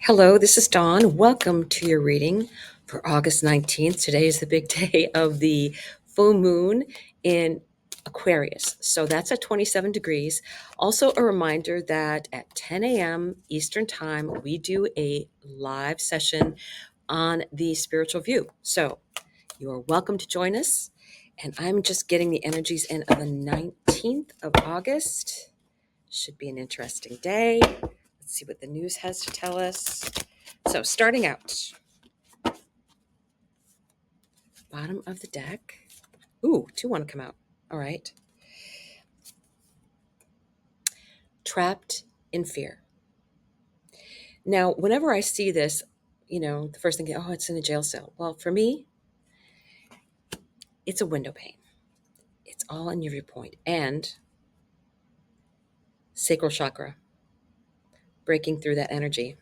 Hello, this is Dawn. Welcome to your reading for August 19th. Today is the big day of the full moon in Aquarius. So that's at 27 degrees. Also, a reminder that at 10 a.m. Eastern Time, we do a live session on the spiritual view. So you are welcome to join us. And I'm just getting the energies in of the 19th of August. Should be an interesting day. Let's see what the news has to tell us. So starting out, bottom of the deck. Ooh, two want to come out. All right. Trapped in fear. Now, whenever I see this, the first thing, oh, it's in a jail cell. Well, for me, it's a window pane. It's all in your viewpoint. And sacral chakra, breaking through that energy.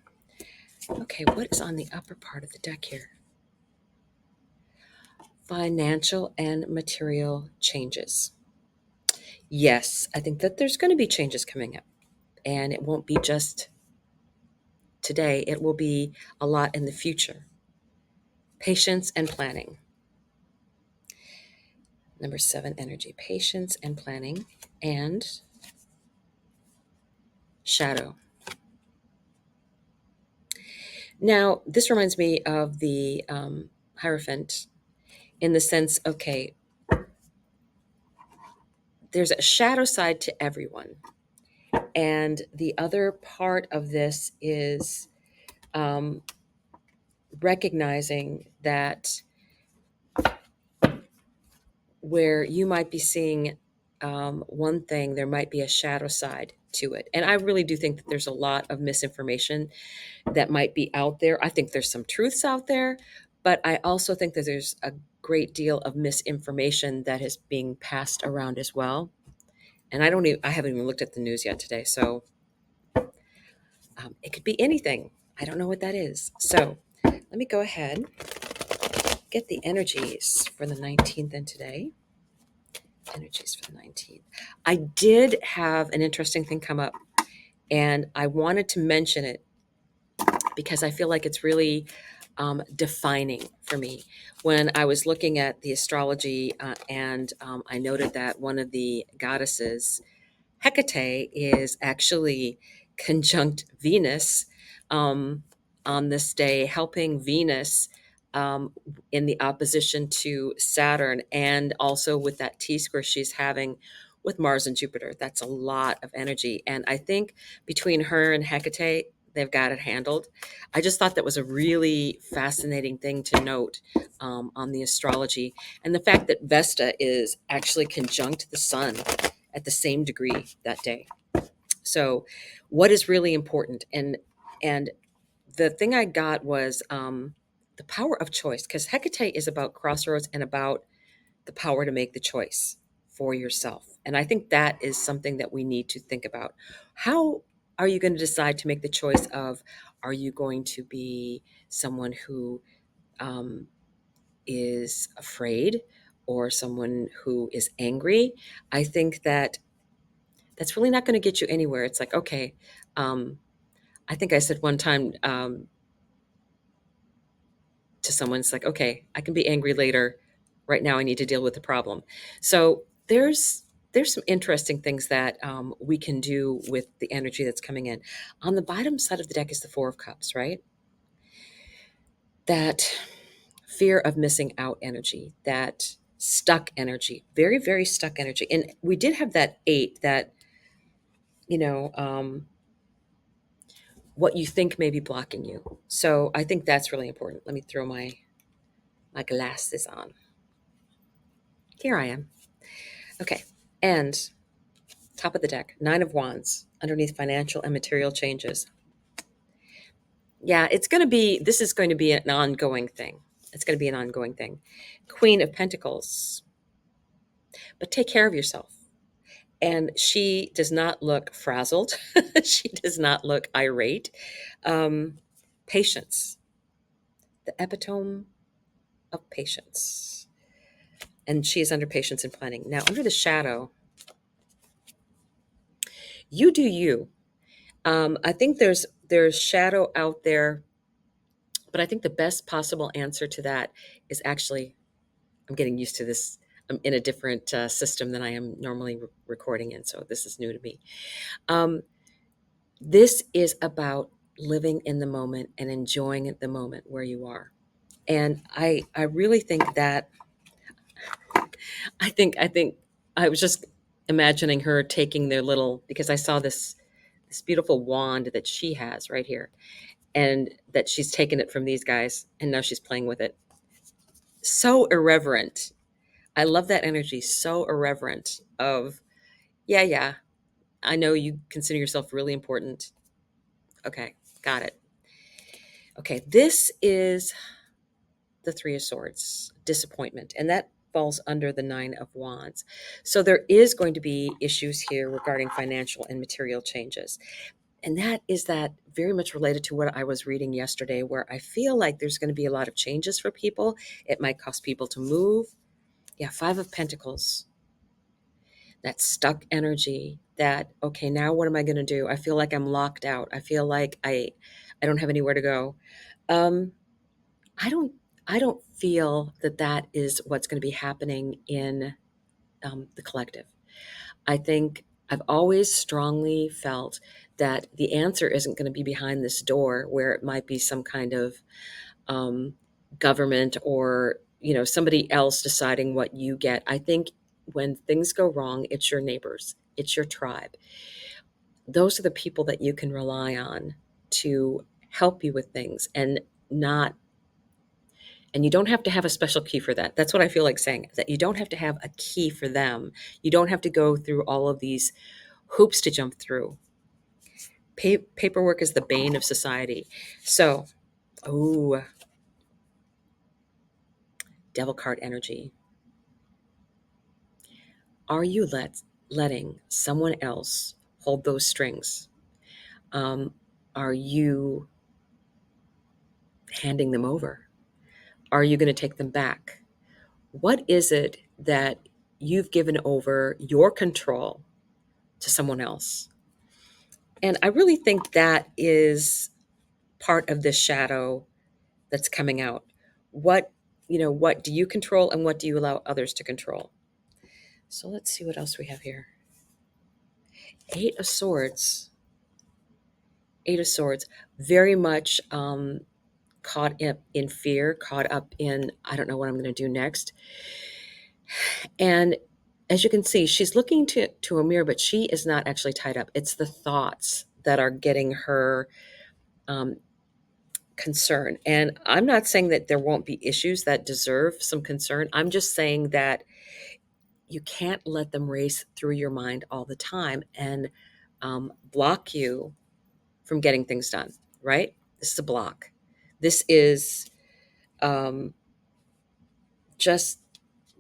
Okay, what is on the upper part of the deck here? Financial and material changes. Yes, I think that there's going to be changes coming up. And it won't be just today, it will be a lot in the future. Patience and planning. Number 7, energy. Patience and planning. And shadow. Now, this reminds me of the Hierophant in the sense, okay, there's a shadow side to everyone. And the other part of this is recognizing that where you might be seeing one thing, there might be a shadow side to it. And I really do think that there's a lot of misinformation that might be out there. I think there's some truths out there, but I also think that there's a great deal of misinformation that is being passed around as well. And I haven't even looked at the news yet today. So it could be anything. I don't know what that is. So let me go ahead, get the energies for the 19th and today. Energies for the 19th. I did have an interesting thing come up, and I wanted to mention it because I feel like it's really defining for me. When I was looking at the astrology, and I noted that one of the goddesses, Hecate, is actually conjunct Venus on this day, helping Venus in the opposition to Saturn, and also with that T square she's having with Mars and Jupiter. That's a lot of energy. And I think between her and Hecate, they've got it handled. I just thought that was a really fascinating thing to note on the astrology. And the fact that Vesta is actually conjunct the sun at the same degree that day. So what is really important? And the thing I got was the power of choice, because Hecate is about crossroads and about the power to make the choice for yourself. And I think that is something that we need to think about. How are you going to decide to make the choice of, are you going to be someone who is afraid or someone who is angry? I think that that's really not going to get you anywhere. It's like, okay, I think I said one time to someone, it's like, okay, I can be angry later. Right now, I need to deal with the problem. So there's some interesting things that we can do with the energy that's coming in. On the bottom side of the deck is the Four of Cups, right? That fear of missing out energy, that stuck energy, very, very stuck energy. And we did have that 8, that, you know, what you think may be blocking you. So I think that's really important. Let me throw my glasses on. Here I am. Okay. And top of the deck, 9 of Wands, underneath financial and material changes. Yeah, this is going to be an ongoing thing. It's going to be an ongoing thing. Queen of Pentacles. But take care of yourself. And she does not look frazzled. She does not look irate. Patience. The epitome of patience. And she is under patience and planning. Now, under the shadow, you do you. I think there's there's shadow out there, but I think the best possible answer to that is actually, I'm getting used to this. I'm in a different system than I am normally recording in, so this is new to me. Um, this is about living in the moment and enjoying the moment where you are. And I really think that I think I was just imagining her taking their little, because I saw this beautiful wand that she has right here, and that she's taken it from these guys and now she's playing with it. So irreverent. I love that energy. So irreverent of, yeah, yeah, I know you consider yourself really important. Okay, got it. Okay, this is the Three of Swords, disappointment, and that falls under the Nine of Wands. So there is going to be issues here regarding financial and material changes. And that very much related to what I was reading yesterday, where I feel like there's going to be a lot of changes for people. It might cost people to move. Yeah, Five of Pentacles, that stuck energy, that, okay, now what am I going to do? I feel like I'm locked out. I feel like I don't have anywhere to go. Um, I don't I don't feel that that is what's going to be happening in the collective. I think I've always strongly felt that the answer isn't going to be behind this door, where it might be some kind of um, government, or somebody else deciding what you get. I think when things go wrong, it's your neighbors, it's your tribe. Those are the people that you can rely on to help you with things, not and you don't have to have a special key for that. That's what I feel like saying, that you don't have to have a key for them. You don't have to go through all of these hoops to jump through. Paperwork is the bane of society. So, oh, devil card energy. Are you letting someone else hold those strings? Are you handing them over? Are you going to take them back? What is it that you've given over your control to someone else? And I really think that is part of this shadow that's coming out. What do you control and what do you allow others to control? So let's see what else we have here. Eight of Swords. Eight of Swords. Very much caught up in fear, caught up in, I don't know what I'm going to do next. And as you can see, she's looking to a mirror, but she is not actually tied up. It's the thoughts that are getting her um, concern. And I'm not saying that there won't be issues that deserve some concern. I'm just saying that you can't let them race through your mind all the time and block you from getting things done, right? This is a block. This is um, just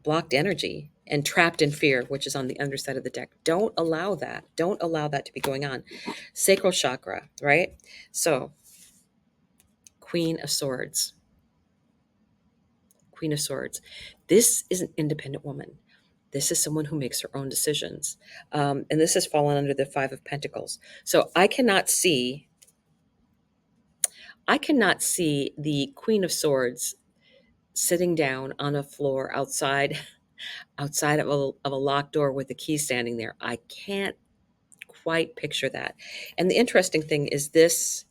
blocked energy and trapped in fear, which is on the underside of the deck. Don't allow that. Don't allow that to be going on. Sacral chakra, right? So, Queen of Swords. Queen of Swords. This is an independent woman. This is someone who makes her own decisions. And this has fallen under the Five of Pentacles. So I cannot see the Queen of Swords sitting down on a floor outside of a locked door with the key standing there. I can't quite picture that. And the interesting thing is, this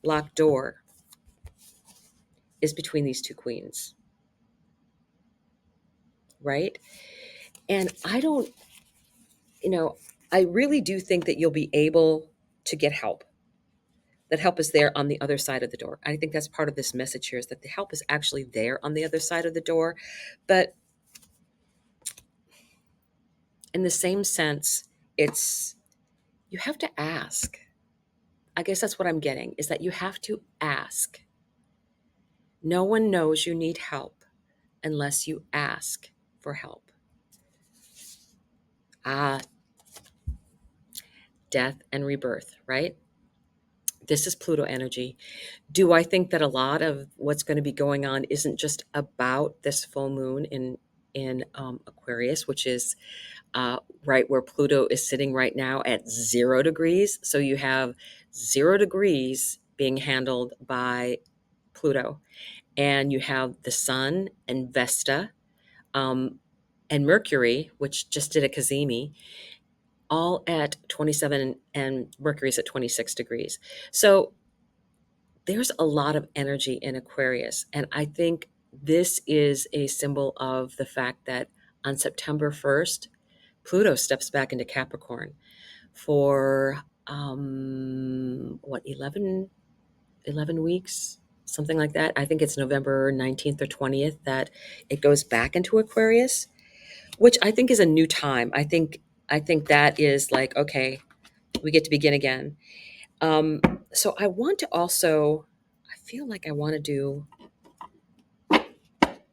locked door is between these two queens, right? And I really do think that you'll be able to get help. That help is there on the other side of the door. I think that's part of this message here, is that the help is actually there on the other side of the door. But in the same sense, it's, you have to ask. I guess that's what I'm getting, is that you have to ask. No one knows you need help unless you ask for help. Ah, death and rebirth, right? This is Pluto energy. Do I think that a lot of what's going to be going on isn't just about this full moon in Aquarius, which is right where Pluto is sitting right now at 0 degrees? So you have 0 degrees being handled by Pluto. And you have the Sun and Vesta, um, and Mercury, which just did a Kazemi, all at 27, and Mercury's at 26 degrees. So there's a lot of energy in Aquarius. And I think this is a symbol of the fact that on September 1st, Pluto steps back into Capricorn for, 11 weeks, something like that. I think it's November 19th or 20th that it goes back into Aquarius, which I think is a new time. I think that is like, okay, we get to begin again. Um, so I want to also, I feel like I want to do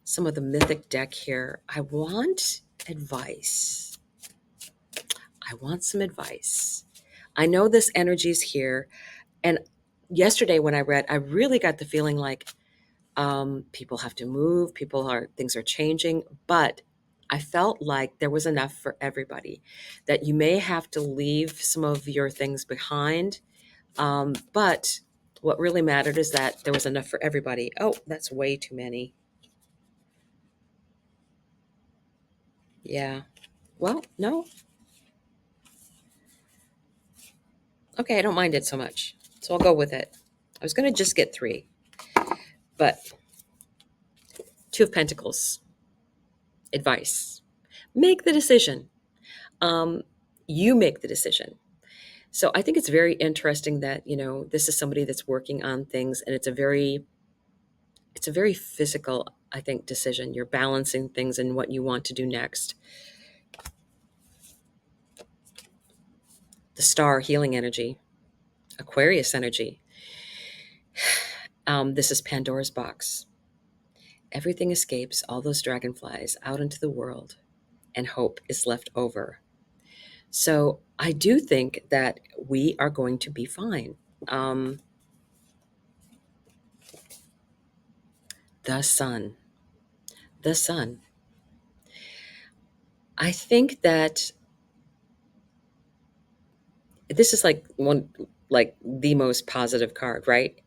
some of the mythic deck here. I want advice. I want some advice. I know this energy is here. And yesterday when I read, I really got the feeling like people have to move, things are changing, but I felt like there was enough for everybody, that you may have to leave some of your things behind. But what really mattered is that there was enough for everybody. Oh, that's way too many. Yeah. Well, no. Okay, I don't mind it so much. So I'll go with it. I was going to just get 3, but 2 of Pentacles. Advice. Make the decision. Um, you make the decision. So I think it's very interesting that, this is somebody that's working on things, and it's a very physical, I think, decision. You're balancing things and what you want to do next. The star, healing energy, Aquarius energy. This is Pandora's box. Everything escapes, all those dragonflies out into the world, and hope is left over. So I do think that we are going to be fine. Um, the sun. The sun. I think that this is like the most positive card, right?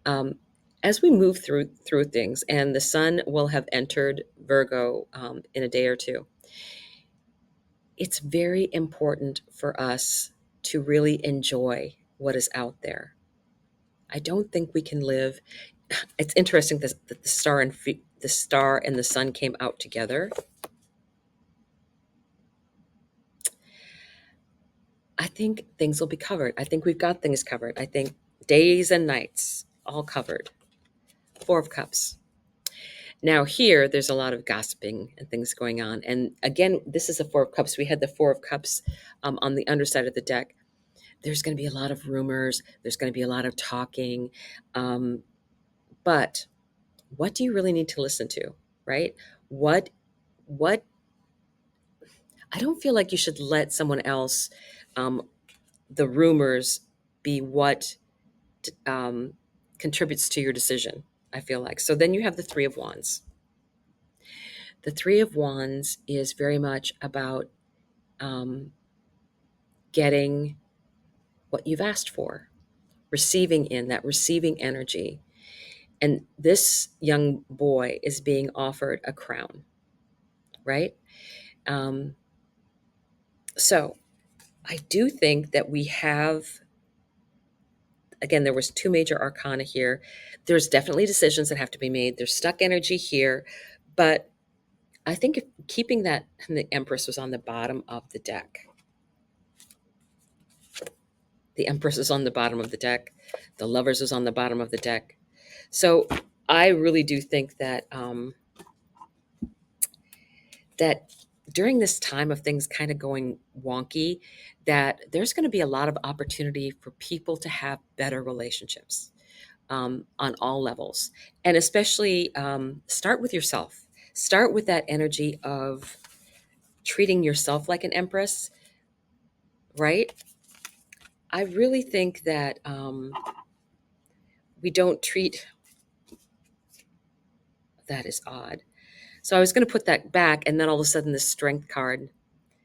Um, as we move through things, and the sun will have entered Virgo in a day or two, it's very important for us to really enjoy what is out there. I don't think we can live. It's interesting that the star and the sun came out together. I think things will be covered. I think we've got things covered. I think days and nights all covered. 4 of Cups. Now here, there's a lot of gossiping and things going on. And again, this is a 4 of Cups. We had the 4 of Cups on the underside of the deck. There's going to be a lot of rumors. There's going to be a lot of talking. But what do you really need to listen to, right? What I don't feel like you should let someone else, um, the rumors, be what um, contributes to your decision, I feel like. So then you have the 3 of Wands. The 3 of Wands is very much about um, getting what you've asked for, receiving energy. And this young boy is being offered a crown, right? Um, so I do think that we have, again, there was 2 major arcana here. There's definitely decisions that have to be made. There's stuck energy here, but I think keeping that, the Empress was on the bottom of the deck. The Empress is on the bottom of the deck. The Lovers is on the bottom of the deck. So I really do think that that during this time of things kind of going wonky, that there's going to be a lot of opportunity for people to have better relationships on all levels, and especially start with yourself. Start with that energy of treating yourself like an empress, right? I really think that we don't treat. That is odd. So I was going to put that back, and then all of a sudden, the strength card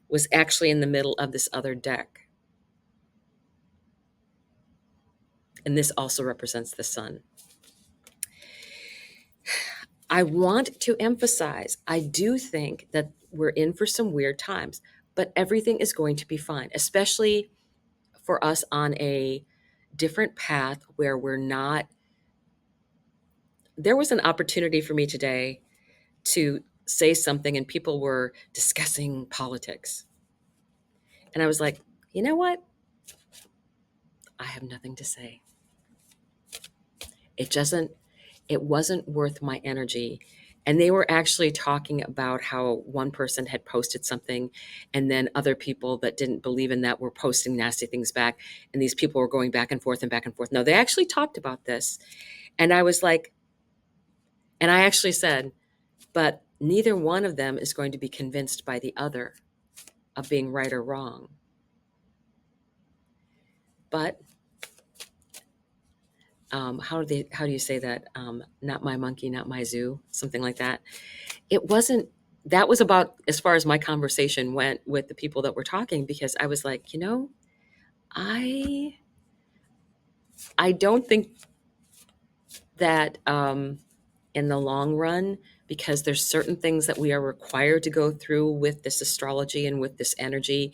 was actually in the middle of this other deck. And this also represents the sun. I want to emphasize, I do think that we're in for some weird times, but everything is going to be fine, especially for us on a different path where we're not. There was an opportunity for me today to say something, and people were discussing politics. And I was like, you know what? I have nothing to say. It doesn't, it wasn't worth my energy. And they were actually talking about how one person had posted something, and then other people that didn't believe in that were posting nasty things back. And these people were going back and forth and back and forth. No, they actually talked about this. And I was like, and I actually said, but neither one of them is going to be convinced by the other of being right or wrong. But how do you say that? Not my monkey, not my zoo, something like that. It wasn't. That was about as far as my conversation went with the people that were talking, because I was like, I I don't think that in the long run, because there's certain things that we are required to go through with this astrology and with this energy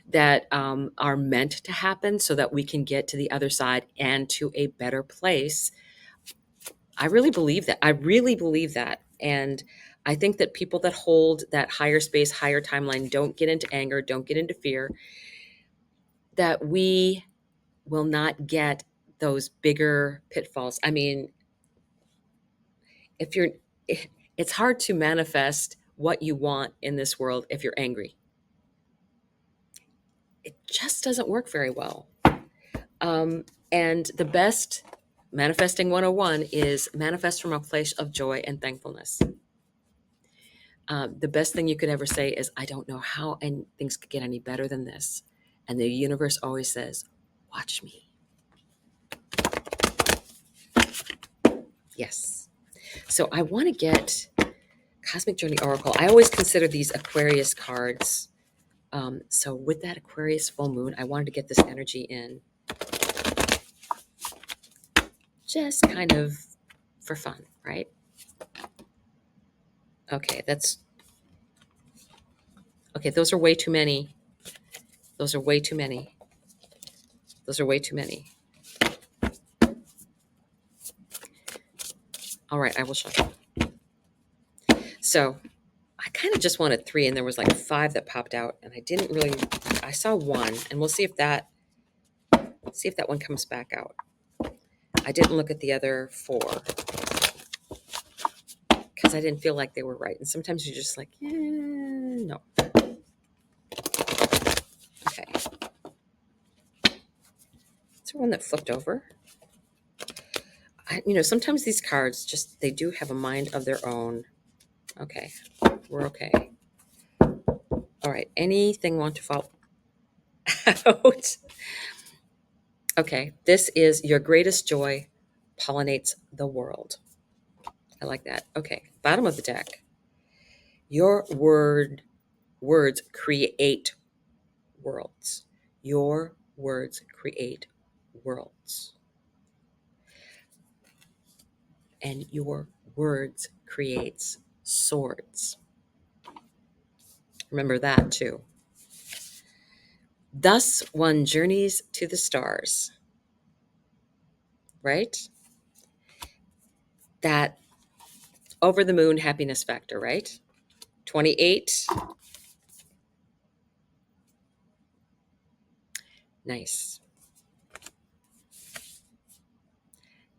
that are meant to happen so that we can get to the other side and to a better place. I really believe that. I really believe that. And I think that people that hold that higher space, higher timeline don't get into anger, don't get into fear, that we will not get those bigger pitfalls. I mean, if you're, it's hard to manifest what you want in this world if you're angry. It just doesn't work very well. And the best manifesting 101 is manifest from a place of joy and thankfulness. The best thing you could ever say is, I don't know how and things could get any better than this. And the universe always says, watch me. Yes. So I want to get Cosmic Journey Oracle. I always consider these Aquarius cards. So with that Aquarius full moon, I wanted to get this energy in. Just kind of for fun, right? Okay, those are way too many. Those are way too many. Those are way too many. All right, I will show you. So I kind of just wanted 3, and there was like 5 that popped out, and I saw 1, and we'll see if that one comes back out. I didn't look at the other 4 because I didn't feel like they were right. And sometimes you're just like, no. Okay. Is there one that flipped over? Sometimes these cards they do have a mind of their own. Okay, we're okay. All right, anything want to fall out? Okay, this is your greatest joy pollinates the world. I like that. Okay, bottom of the deck. Your words create worlds. Your words create worlds. And your words creates swords. Remember that too. Thus one journeys to the stars. Right? That over the moon happiness factor, right? 28. Nice.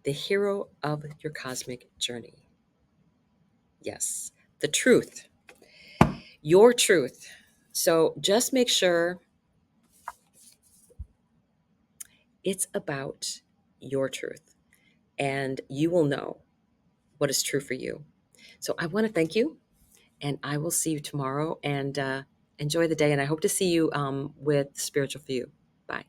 The hero of your cosmic journey. Yes. The truth. Your truth. So just make sure it's about your truth, and you will know what is true for you. So I want to thank you, and I will see you tomorrow, and enjoy the day. And I hope to see you with Spiritual For You. Bye.